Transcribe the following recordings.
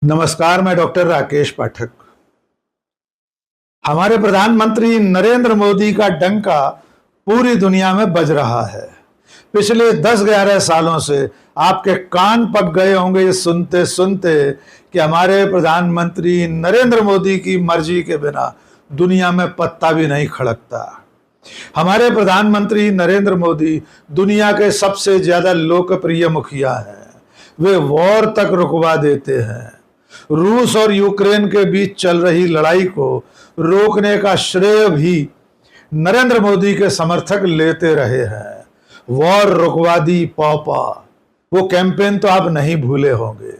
नमस्कार, मैं डॉक्टर राकेश पाठक। हमारे प्रधानमंत्री नरेंद्र मोदी का डंका पूरी दुनिया में बज रहा है। पिछले 10-11 सालों से आपके कान पक गए होंगे ये सुनते सुनते कि हमारे प्रधानमंत्री नरेंद्र मोदी की मर्जी के बिना दुनिया में पत्ता भी नहीं खड़कता। हमारे प्रधानमंत्री नरेंद्र मोदी दुनिया के सबसे ज्यादा लोकप्रिय मुखिया हैं। वे वॉर तक रुकवा देते हैं। रूस और यूक्रेन के बीच चल रही लड़ाई को रोकने का श्रेय भी नरेंद्र मोदी के समर्थक लेते रहे हैं। वॉर रुकवा दी पापा, वो कैंपेन तो आप नहीं भूले होंगे,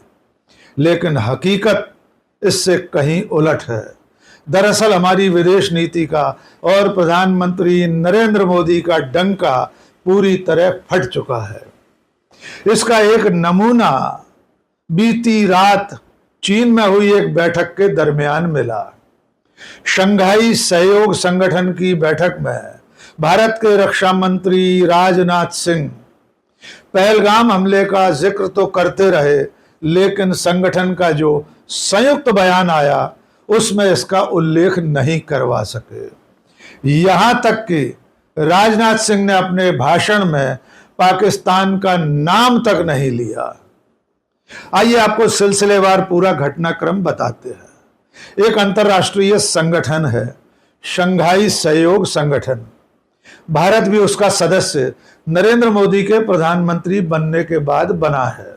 लेकिन हकीकत इससे कहीं उलट है। दरअसल हमारी विदेश नीति का और प्रधानमंत्री नरेंद्र मोदी का डंका पूरी तरह फट चुका है। इसका एक नमूना बीती रात चीन में हुई एक बैठक के दरमियान मिला। शंघाई सहयोग संगठन की बैठक में भारत के रक्षा मंत्री राजनाथ सिंह पहलगाम हमले का जिक्र तो करते रहे, लेकिन संगठन का जो संयुक्त बयान आया उसमें इसका उल्लेख नहीं करवा सके। यहां तक कि राजनाथ सिंह ने अपने भाषण में पाकिस्तान का नाम तक नहीं लिया। आइए आपको सिलसिलेवार पूरा घटनाक्रम बताते हैं। एक अंतर्राष्ट्रीय संगठन है शंघाई सहयोग संगठन। भारत भी उसका सदस्य नरेंद्र मोदी के प्रधानमंत्री बनने के बाद बना है।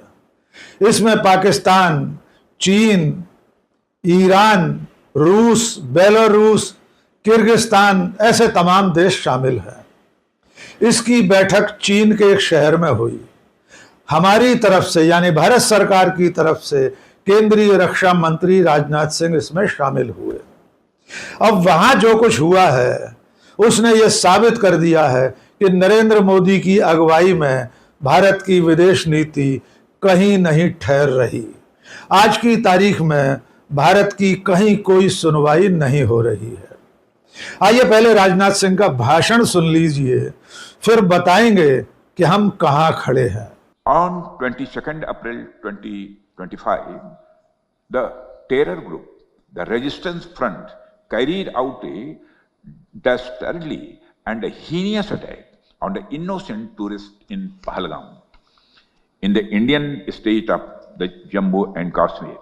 इसमें पाकिस्तान, चीन, ईरान, रूस, बेलारूस, किर्गिस्तान ऐसे तमाम देश शामिल हैं। इसकी बैठक चीन के एक शहर में हुई। हमारी तरफ से यानी भारत सरकार की तरफ से केंद्रीय रक्षा मंत्री राजनाथ सिंह इसमें शामिल हुए। अब वहां जो कुछ हुआ है उसने ये साबित कर दिया है कि नरेंद्र मोदी की अगुवाई में भारत की विदेश नीति कहीं नहीं ठहर रही। आज की तारीख में भारत की कहीं कोई सुनवाई नहीं हो रही है। आइए पहले राजनाथ सिंह का भाषण सुन लीजिए, फिर बताएंगे कि हम कहां खड़े हैं। On 22nd April 2025, the terror group, the Resistance Front, carried out a dastardly and heinous attack on the innocent tourists in Pahalgam, in the Indian state of the Jammu and Kashmir.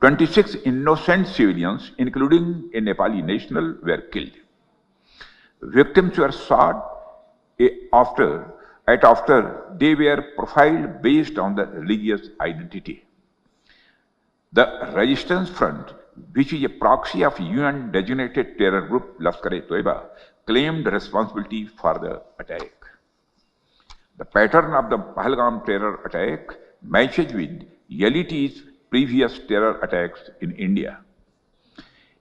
26 innocent civilians, including a Nepali national, were killed. Victims were shot after they were profiled based on the religious identity. The Resistance Front, which is a proxy of UN-designated terror group Lashkar-e-Toiba, claimed responsibility for the attack. The pattern of the Pahalgam terror attack matches with LET's previous terror attacks in India.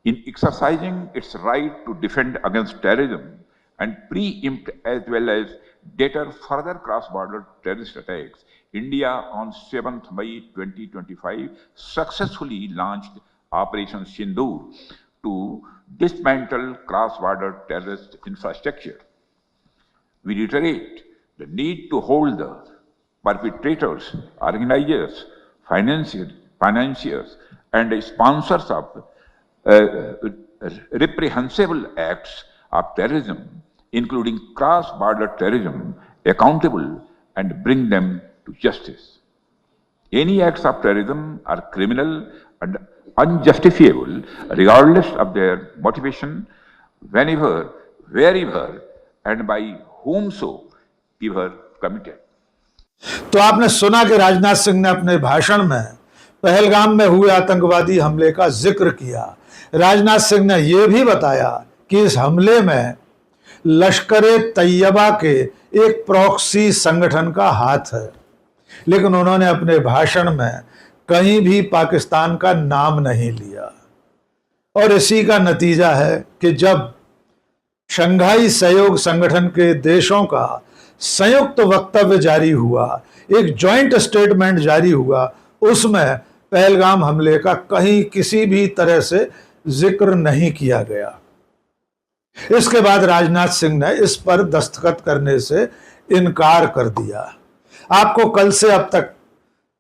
In exercising its right to defend against terrorism and preempt as well as deter further cross-border terrorist attacks, India on 7th May 2025 successfully launched Operation Sindoor to dismantle cross-border terrorist infrastructure. We reiterate the need to hold the perpetrators, organizers, financiers, and sponsors of reprehensible acts of terrorism, including cross-border terrorism, accountable and bring them to justice. Any acts of terrorism are criminal and unjustifiable regardless of their motivation, whenever, wherever and by whomsoever committed. तो आपने सुना कि राजनाथ सिंह ने अपने भाषण में पहलगाम में हुए आतंकवादी हमले का जिक्र किया। राजनाथ सिंह ने यह भी बताया कि इस हमले में लश्कर-ए-तैयबा के एक प्रॉक्सी संगठन का हाथ है, लेकिन उन्होंने अपने भाषण में कहीं भी पाकिस्तान का नाम नहीं लिया। और इसी का नतीजा है कि जब शंघाई सहयोग संगठन के देशों का संयुक्त वक्तव्य जारी हुआ, एक जॉइंट स्टेटमेंट जारी हुआ, उसमें पहलगाम हमले का कहीं किसी भी तरह से जिक्र नहीं किया गया। इसके बाद राजनाथ सिंह ने इस पर दस्तखत करने से इनकार कर दिया। आपको कल से अब तक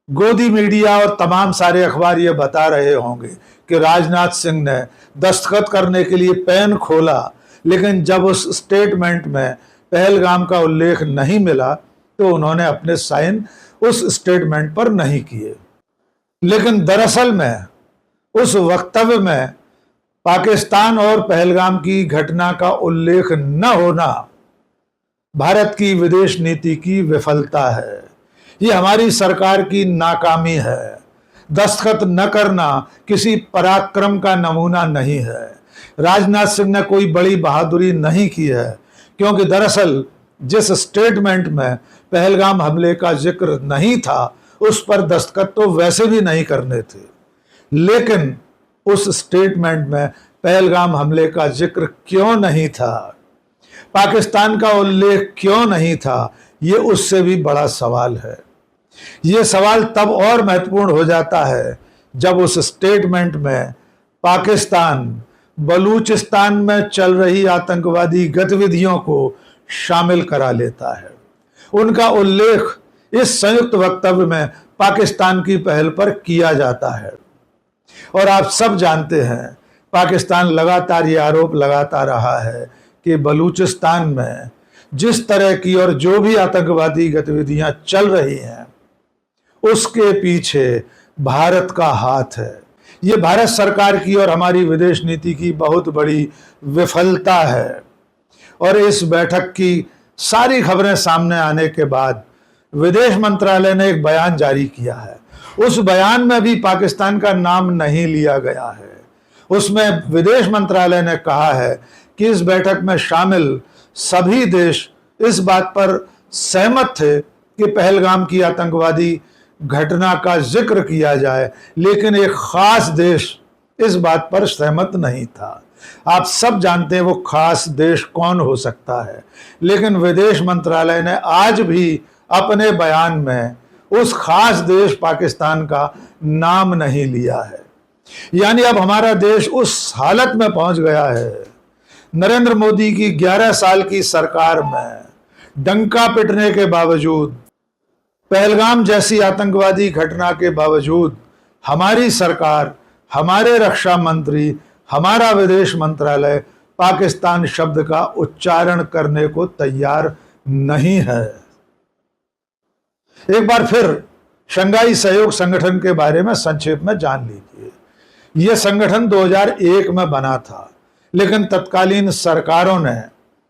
गोदी मीडिया और तमाम सारे अखबार ये बता रहे होंगे कि राजनाथ सिंह ने दस्तखत करने के लिए पेन खोला, लेकिन जब उस स्टेटमेंट में पहलगाम का उल्लेख नहीं मिला तो उन्होंने अपने साइन उस स्टेटमेंट पर नहीं किए। लेकिन दरअसल में उस वक्तव्य में पाकिस्तान और पहलगाम की घटना का उल्लेख न होना भारत की विदेश नीति की विफलता है। ये हमारी सरकार की नाकामी है। दस्तखत न करना किसी पराक्रम का नमूना नहीं है। राजनाथ सिंह ने कोई बड़ी बहादुरी नहीं की है, क्योंकि दरअसल जिस स्टेटमेंट में पहलगाम हमले का जिक्र नहीं था उस पर दस्तखत तो वैसे भी नहीं करने थे, लेकिन उस स्टेटमेंट में पहलगाम हमले का जिक्र क्यों नहीं था, पाकिस्तान का उल्लेख क्यों नहीं था, ये उससे भी बड़ा सवाल है। ये सवाल तब और महत्वपूर्ण हो जाता है जब उस स्टेटमेंट में पाकिस्तान बलूचिस्तान में चल रही आतंकवादी गतिविधियों को शामिल करा लेता है। उनका उल्लेख इस संयुक्त वक्तव्य में पाकिस्तान की पहल पर किया जाता है। और आप सब जानते हैं, पाकिस्तान लगातार ये आरोप लगाता रहा है कि बलूचिस्तान में जिस तरह की और जो भी आतंकवादी गतिविधियां चल रही हैं उसके पीछे भारत का हाथ है। ये भारत सरकार की और हमारी विदेश नीति की बहुत बड़ी विफलता है। और इस बैठक की सारी खबरें सामने आने के बाद विदेश मंत्रालय ने एक बयान जारी किया है। उस बयान में भी पाकिस्तान का नाम नहीं लिया गया है। उसमें विदेश मंत्रालय ने कहा है कि इस बैठक में शामिल सभी देश इस बात पर सहमत थे कि पहलगाम की आतंकवादी घटना का जिक्र किया जाए, लेकिन एक खास देश इस बात पर सहमत नहीं था। आप सब जानते हैं वो खास देश कौन हो सकता है, लेकिन विदेश मंत्रालय ने आज भी अपने बयान में उस खास देश पाकिस्तान का नाम नहीं लिया है। यानी अब हमारा देश उस हालत में पहुंच गया है, नरेंद्र मोदी की 11 साल की सरकार में डंका पिटने के बावजूद, पहलगाम जैसी आतंकवादी घटना के बावजूद हमारी सरकार, हमारे रक्षा मंत्री, हमारा विदेश मंत्रालय पाकिस्तान शब्द का उच्चारण करने को तैयार नहीं है। एक बार फिर शंघाई सहयोग संगठन के बारे में संक्षेप में जान लीजिए। यह संगठन 2001 में बना था, लेकिन तत्कालीन सरकारों ने,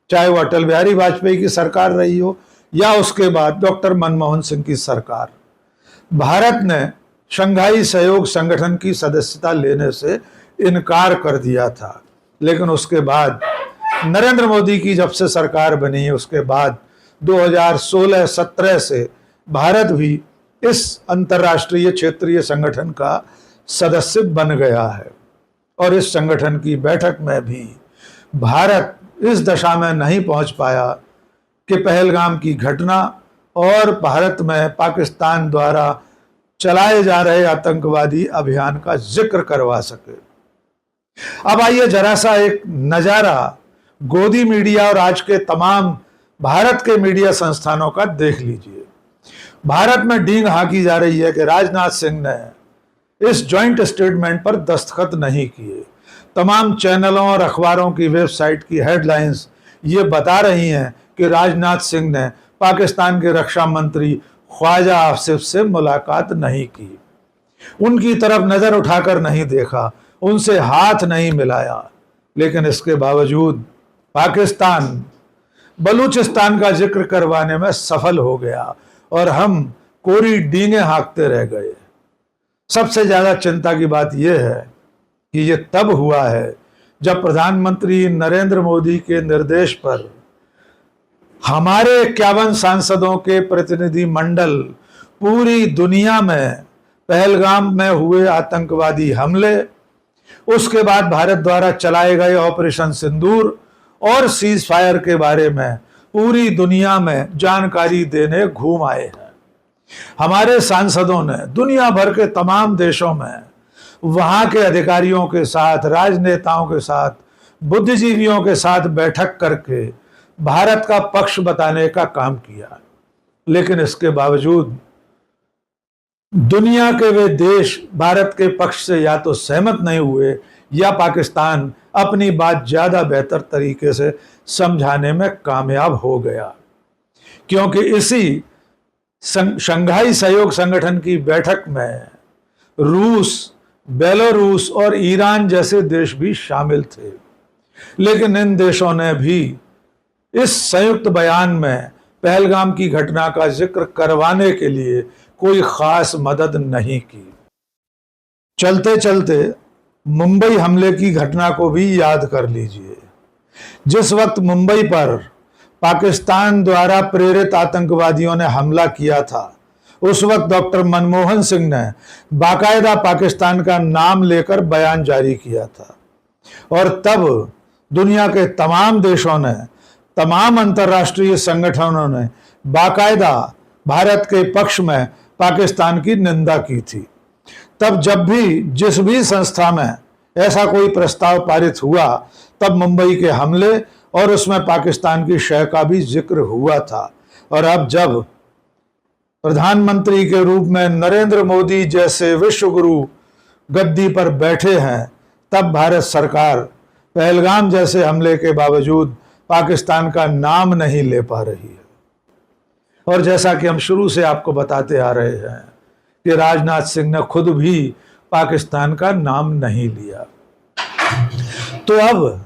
चाहे वो अटल बिहारी वाजपेयी की सरकार रही हो या उसके बाद डॉक्टर मनमोहन सिंह की सरकार, भारत ने शंघाई सहयोग संगठन की सदस्यता लेने से इनकार कर दिया था। लेकिन उसके बाद नरेंद्र मोदी की जब से सरकार बनी है, उसके बाद 2016-17 से भारत भी इस अंतर्राष्ट्रीय क्षेत्रीय संगठन का सदस्य बन गया है। और इस संगठन की बैठक में भी भारत इस दशा में नहीं पहुंच पाया कि पहलगाम की घटना और भारत में पाकिस्तान द्वारा चलाए जा रहे आतंकवादी अभियान का जिक्र करवा सके। अब आइए जरा सा एक नजारा गोदी मीडिया और आज के तमाम भारत के मीडिया संस्थानों का देख लीजिए। भारत में डींग हाँकी जा रही है कि राजनाथ सिंह ने इस जॉइंट स्टेटमेंट पर दस्तखत नहीं किए। तमाम चैनलों और अखबारों की वेबसाइट की हेडलाइंस ये बता रही हैं कि राजनाथ सिंह ने पाकिस्तान के रक्षा मंत्री ख्वाजा आसिफ से मुलाकात नहीं की, उनकी तरफ नजर उठाकर नहीं देखा, उनसे हाथ नहीं मिलाया। लेकिन इसके बावजूद पाकिस्तान बलूचिस्तान का जिक्र करवाने में सफल हो गया और हम कोरी डींगे हाँकते रह गए। सबसे ज्यादा चिंता की बात यह है कि यह तब हुआ है जब प्रधानमंत्री नरेंद्र मोदी के निर्देश पर हमारे 51 सांसदों के प्रतिनिधि मंडल पूरी दुनिया में पहलगाम में हुए आतंकवादी हमले, उसके बाद भारत द्वारा चलाए गए ऑपरेशन सिंदूर और सीज फायर के बारे में पूरी दुनिया में जानकारी देने घूम आए हैं। हमारे सांसदों ने दुनिया भर के तमाम देशों में वहां के अधिकारियों के साथ, राजनेताओं के साथ, बुद्धिजीवियों के साथ बैठक करके भारत का पक्ष बताने का काम किया। लेकिन इसके बावजूद दुनिया के वे देश भारत के पक्ष से या तो सहमत नहीं हुए या पाकिस्तान अपनी बात ज्यादा बेहतर तरीके से समझाने में कामयाब हो गया, क्योंकि इसी शंघाई सहयोग संगठन की बैठक में रूस, बेलारूस और ईरान जैसे देश भी शामिल थे। लेकिन इन देशों ने भी इस संयुक्त बयान में पहलगाम की घटना का जिक्र करवाने के लिए कोई खास मदद नहीं की। चलते चलते मुंबई हमले की घटना को भी याद कर लीजिए। जिस वक्त मुंबई पर पाकिस्तान द्वारा प्रेरित आतंकवादियों ने हमला किया था, उस वक्त डॉक्टर मनमोहन सिंह ने बाकायदा पाकिस्तान का नाम लेकर बयान जारी किया था और तब दुनिया के तमाम देशों ने, तमाम अंतर्राष्ट्रीय संगठनों ने बाकायदा भारत के पक्ष में पाकिस्तान की निंदा की थी। तब जब भी जिस भी संस्था में ऐसा कोई प्रस्ताव पारित हुआ, तब मुंबई के हमले और उसमें पाकिस्तान की शय का भी जिक्र हुआ था। और अब जब प्रधानमंत्री के रूप में नरेंद्र मोदी जैसे विश्वगुरु गद्दी पर बैठे हैं, तब भारत सरकार पहलगाम जैसे हमले के बावजूद पाकिस्तान का नाम नहीं ले पा रही है। और जैसा कि हम शुरू से आपको बताते आ रहे हैं कि राजनाथ सिंह ने खुद भी पाकिस्तान का नाम नहीं लिया। तो अब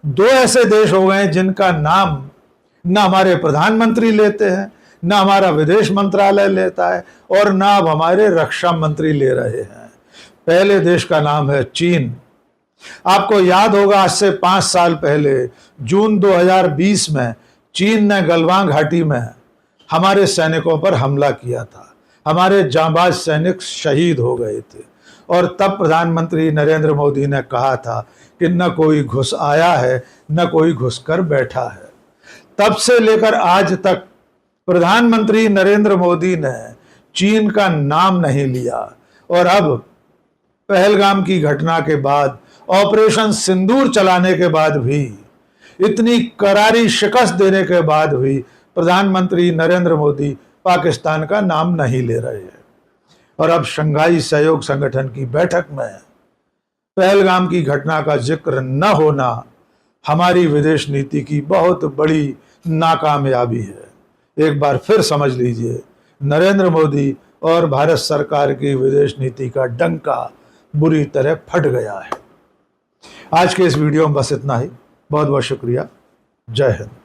दो ऐसे देश हो गए जिनका नाम न हमारे प्रधानमंत्री लेते हैं, न हमारा विदेश मंत्रालय लेता है और न अब हमारे रक्षा मंत्री ले रहे हैं। पहले देश का नाम है चीन। आपको याद होगा, आज से 5 साल पहले जून 2020 में चीन ने गलवान घाटी में हमारे सैनिकों पर हमला किया था। हमारे जांबाज सैनिक शहीद हो गए थे और तब प्रधानमंत्री नरेंद्र मोदी ने कहा था कि न कोई घुस आया है, न कोई घुसकर बैठा है। तब से लेकर आज तक प्रधानमंत्री नरेंद्र मोदी ने चीन का नाम नहीं लिया। और अब पहलगाम की घटना के बाद, ऑपरेशन सिंदूर चलाने के बाद भी, इतनी करारी शिकस्त देने के बाद भी प्रधानमंत्री नरेंद्र मोदी पाकिस्तान का नाम नहीं ले रहे हैं। और अब शंघाई सहयोग संगठन की बैठक में पहलगाम की घटना का जिक्र न होना हमारी विदेश नीति की बहुत बड़ी नाकामयाबी है। एक बार फिर समझ लीजिए, नरेंद्र मोदी और भारत सरकार की विदेश नीति का डंका बुरी तरह फट गया है। आज के इस वीडियो में बस इतना ही। बहुत बहुत शुक्रिया। जय हिंद।